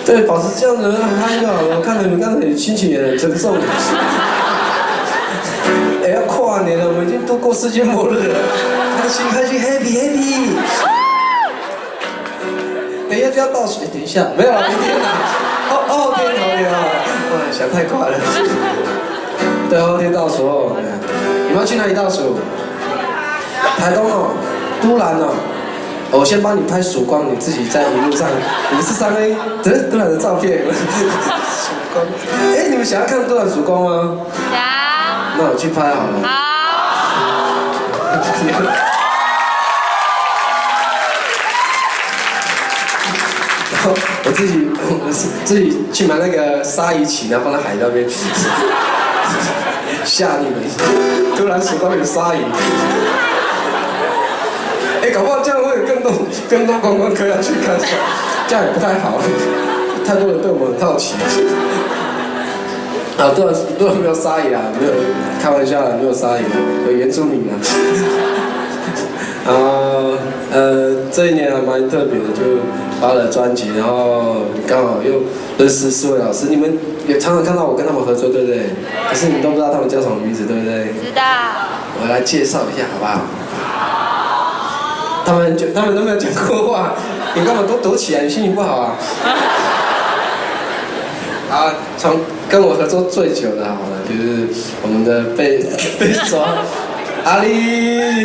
对，保持这样的很嗨就好了。我看你们刚才心情也很沉重。哎，要跨年了，我们已经度过世界末日了，开心开心 ，happy happy。等一下就要倒水，等一下没有了，明天啦。后天啊，哇，想太快了。对，后天倒数。你们要去哪里倒数？台东哦，都兰哦。我先帮你拍曙光，你自己在荧幕上543A，都兰的照片。曙光，哎，你们想要看都兰曙光吗？想。那我去拍好了。好。我自己去买那个鲨鱼鳍，然后放在海那边，吓你们！都兰曙光有鲨鱼。哎，搞不好这样会有更多观光客要去看，这样也不太好，太多人对我们很好奇。啊，都没有鲨鱼啊，没有，开玩笑的，没有鲨鱼，有原住民啊。这一年还蛮特别的，就发了专辑，然后刚好又认识4位老师，你们也常常看到我跟他们合作，对不对？可是你们都不知道他们叫什么名字，对不对？知道。我来介绍一下，好不好？他们都没有讲过话，你干嘛都躲起来？你心情不好啊？啊，从跟我合作最久的，好了，就是我们的贝斯手阿力。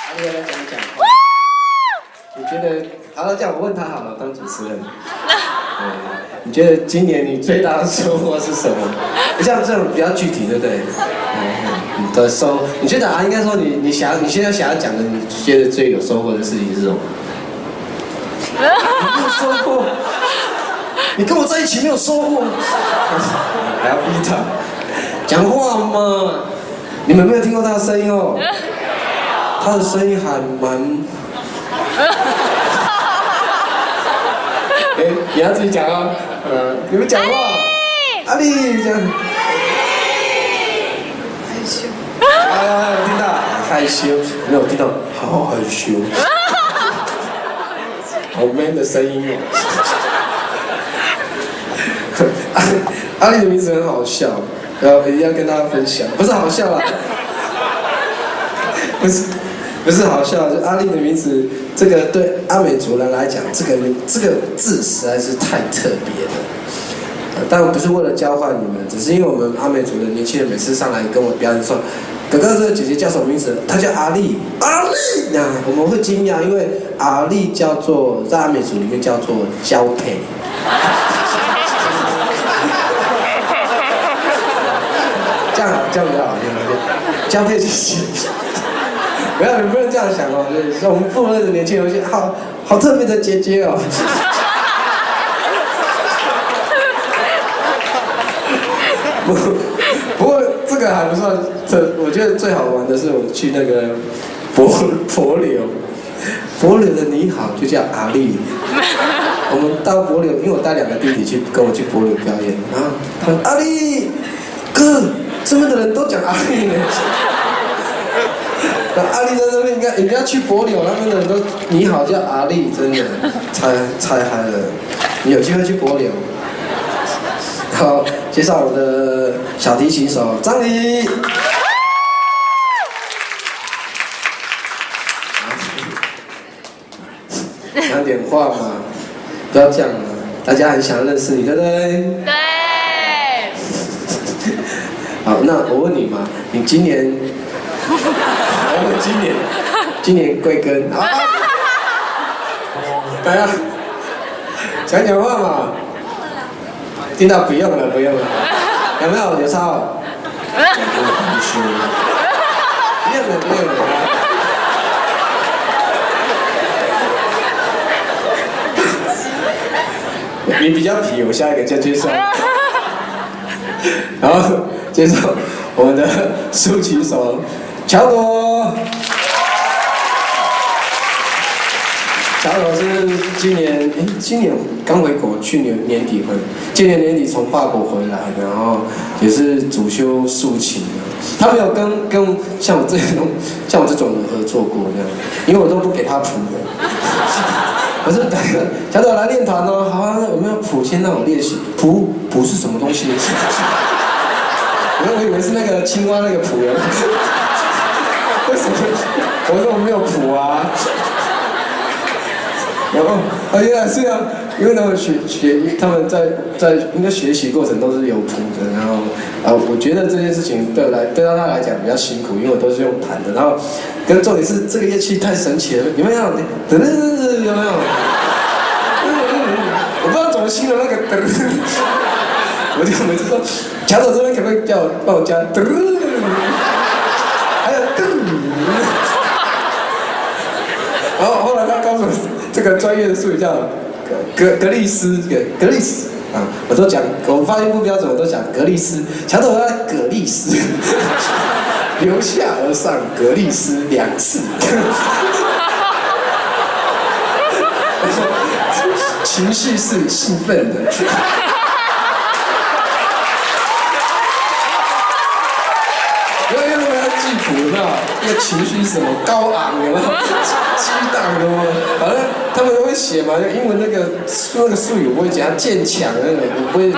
阿力来讲一讲。你觉得？好了，这样我问他好了，当主持人。你觉得今年你最大的收获是什么？像这种比较具体，对不对？你的你觉得啊，应该说你现在想要讲的，你觉得最有收获的事情是什么？没有收获，你跟我在一起没有收获，还要逼他讲话吗？你们没有听过他的声音哦，他的声音还蛮……哎，你要自己讲啊，你们讲话，阿力这样。害羞。啊，有听到害羞，没有听到好害羞。好 man 的声音哦！阿力的名字很好笑，然后一定要跟大家分享，不是好笑啦，不是好笑，就阿力的名字，这个对阿美族人来讲，这个字实在是太特别了。当然不是为了交换你们，只是因为我们阿美族的年轻人每次上来跟我表演说，哥哥这个姐姐叫什么名字？她叫阿力，阿力。那我们会惊讶，因为阿力叫做在阿美族里面叫做交配。这样比较好听，交配就是。不要，你不能这样想哦，就是我们部落的年轻人，好特别的姐姐哦。不过这个还不算，我觉得最好玩的是我去那个帛琉的你好就叫阿力。我们到帛琉，因为我带2个弟弟跟我去帛琉表演，然后他说阿力哥，这边的人都讲阿力呢。阿力在这边，你不要去帛琉，那边的人都你好叫阿力，真的太嗨了。你有机会去帛琉。好，介绍我的小提琴手张黎。讲点话嘛，不要这样嘛，大家很想认识你，对不对？对。好，那我问你嘛，你今年，今年贵庚？啊！大家讲话嘛。听到不用了，有没有？有抄？不用了。你比较皮，我下一个就介绍。然后介绍我们的竖琴手乔朵。乔朵是今年刚回国，去年年底今年年底从法国回来，然后也是主修竖琴的。他没有跟像我这种人合作过这样，因为我都不给他谱的。我说小朵来练团哦，好啊，有没有谱先让我练习？谱是什么东西？我以为是那个青蛙那个谱人。为什么？我说我没有谱啊。然后原来是这样，因为他们他们在应该学习过程都是有谱的，然后我觉得这件事情对他来讲比较辛苦，因为我都是用弹的，然后跟重点是这个乐器太神奇了，有没有？有没有？我不知道怎么形容那个我就每次说，乔总这边可不可以帮我加还有然后后来他告诉我，这个专业的术语叫格利斯啊，我都讲，我发音不标准，我都讲格利斯。乔总要格利斯，由下而上，格利斯2次。情绪是兴奋的。记谱有没有？那个情绪是什么高昂有没有？激荡有没有？反正他们都会写嘛，就英文那个术语我不会讲，渐强那个我不会，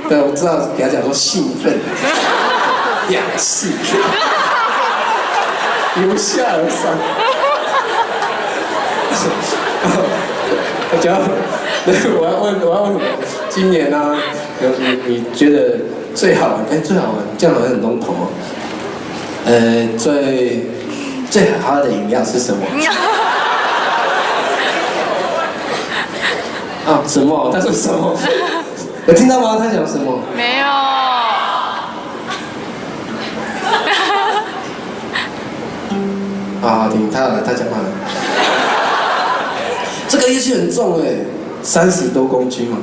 对，我知道给他讲说兴奋，2次，由下而上。我讲，我要问什么？今年啊，你觉得最好玩？最好玩，这样好像很笼统哦。最好喝的饮料是什么？啊，什么？他说什么？有听到吗？他讲什么？没有。好听，他讲话了。这个乐器很重30多公斤嘛。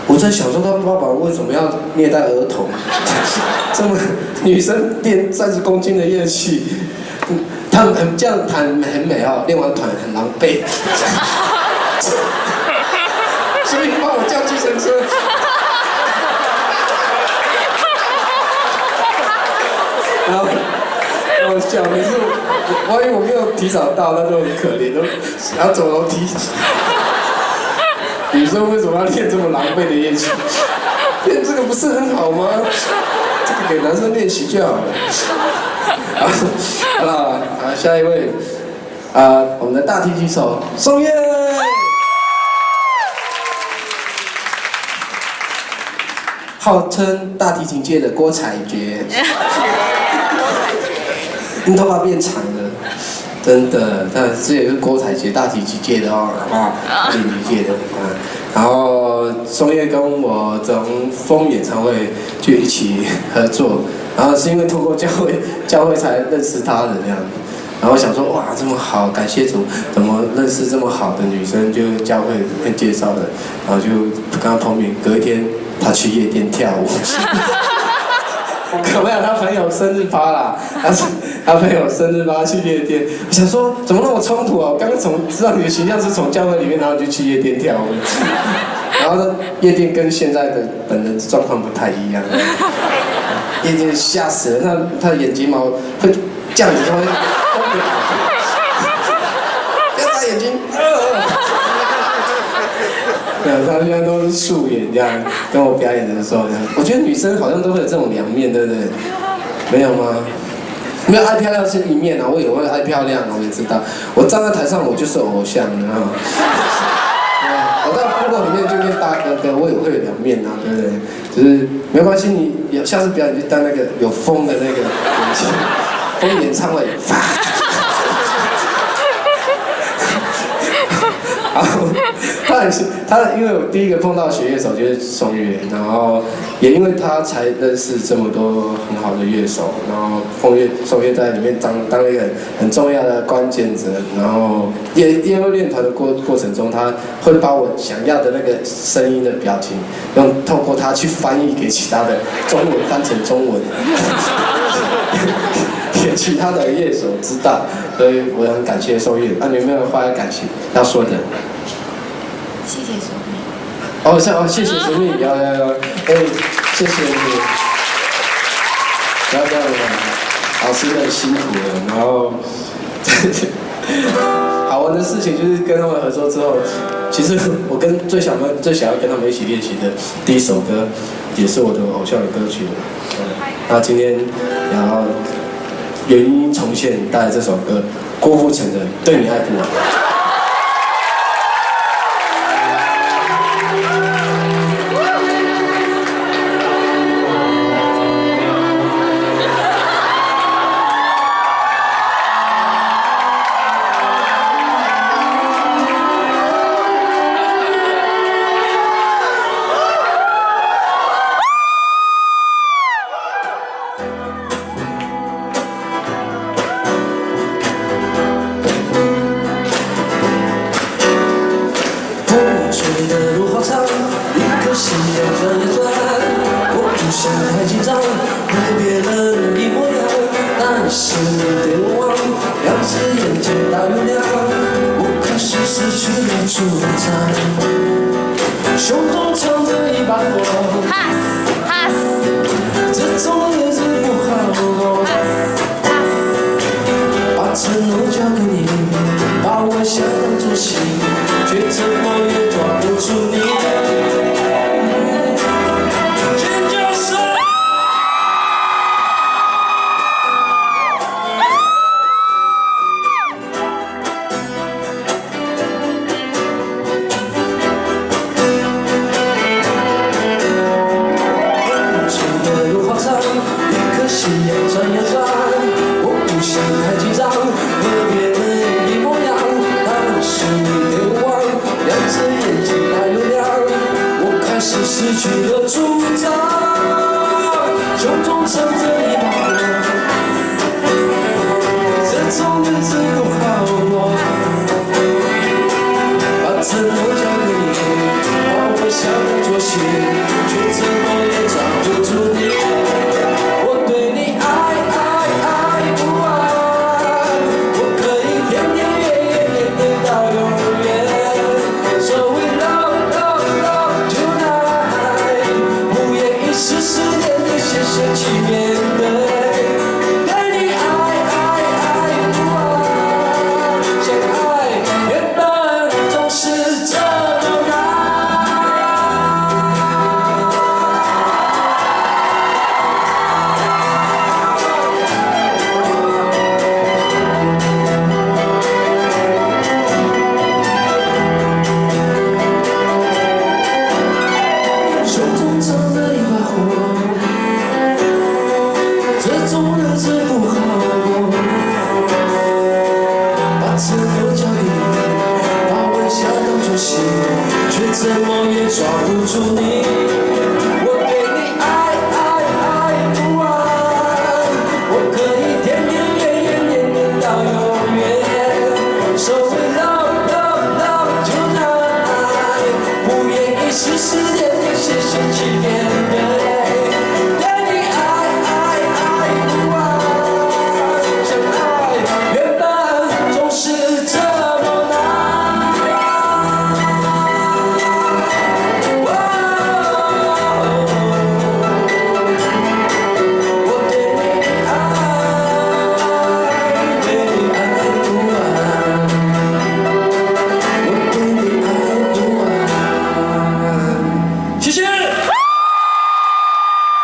我在想说，他爸爸为什么要虐待儿童？这么女生练30公斤的乐器，他们这样弹很美哦，练完团很狼狈。所以帮我叫计程车。然后我想的是，万一我没有提早到，那就很可怜，都要走楼梯。女生为什么要练这么狼狈的乐器？练这个不是很好吗？这个给男生练习就好了。好了，下一位，我们的大提琴手宋岳，号称大提琴界的郭采洁。你头发变长了。真的，这也是郭采洁大提琴界的哦，大提琴界的啊。然后松岳跟我从风演唱会就一起合作，然后是因为透过教会才认识他的这样。然后想说哇这么好，感谢主，怎么认识这么好的女生，就教会跟介绍的，然后就跟他碰面，隔一天他去夜店跳舞。没有，他朋友生日趴啦，他朋友生日趴去夜店，我想说怎么那么冲突啊？我刚刚知道你的形象是从教会里面，然后就去夜店跳舞，然后呢，夜店跟现在的本人状况不太一样，夜店吓死了，他的眼睫毛会这样子，就会疯的打开，不要眨眼睛。对，他现在都是素颜这样跟我表演的时候这样，我觉得女生好像都会有这种两面，对不对？没有吗？没有，爱漂亮是一面啊，我也会爱漂亮，我也知道。我站在台上，我就是偶像，你知道吗？我在部落里面就跟大哥哥，我也会有两面啊，对不对？就是没关系，你下次表演就当那个有风的那个演戏，风演唱会，他因为我第一个碰到学乐手就是松岳，然后也因为他才认识这么多很好的乐手，然后松岳在里面当了一个很重要的关键者，然后也因为练团的过程中，他会把我想要的那个声音的表情，透过他去翻译给其他的中文翻成中文，给其他的乐手知道，所以我很感谢松岳。你有没有话要说的？谢谢收命。谢谢收命，要，谢谢你，不要这样了，老师很辛苦了，然后，好好玩的事情就是跟他们合作之后，其实我最想要跟他们一起练习的第一首歌，也是我的偶像的歌曲。那今天也要原音重现带来这首歌，郭富城的《对你爱不完》。吹的路好长，一颗心要转呀转。我不想太紧张，和别人一模样，但是你对我望，两只眼睛大又亮，我开始失去了主张，胸中藏着一把火，这种日子不好过，把承诺交给你，把我想当作心，却怎么也抓不住你。尖叫声。吹的路好长，一颗心要转呀转，我不想太紧张，和别人一模样，但是你对我望，两只眼睛大又亮，我开始失去了主张，胸中藏着一把火，这种日子不好过，把承诺交给你，把我想当作心，却怎么也抓不住你。我对你爱不完，我可以天天夜到永远。So we love tonight， 午夜1时4点的谢谢去面对。对你爱不完，相爱原本总是这么难。胸中藏着一把火，这种日子不好过，把承诺交给你，把微笑当作心，却怎么也抓不住你。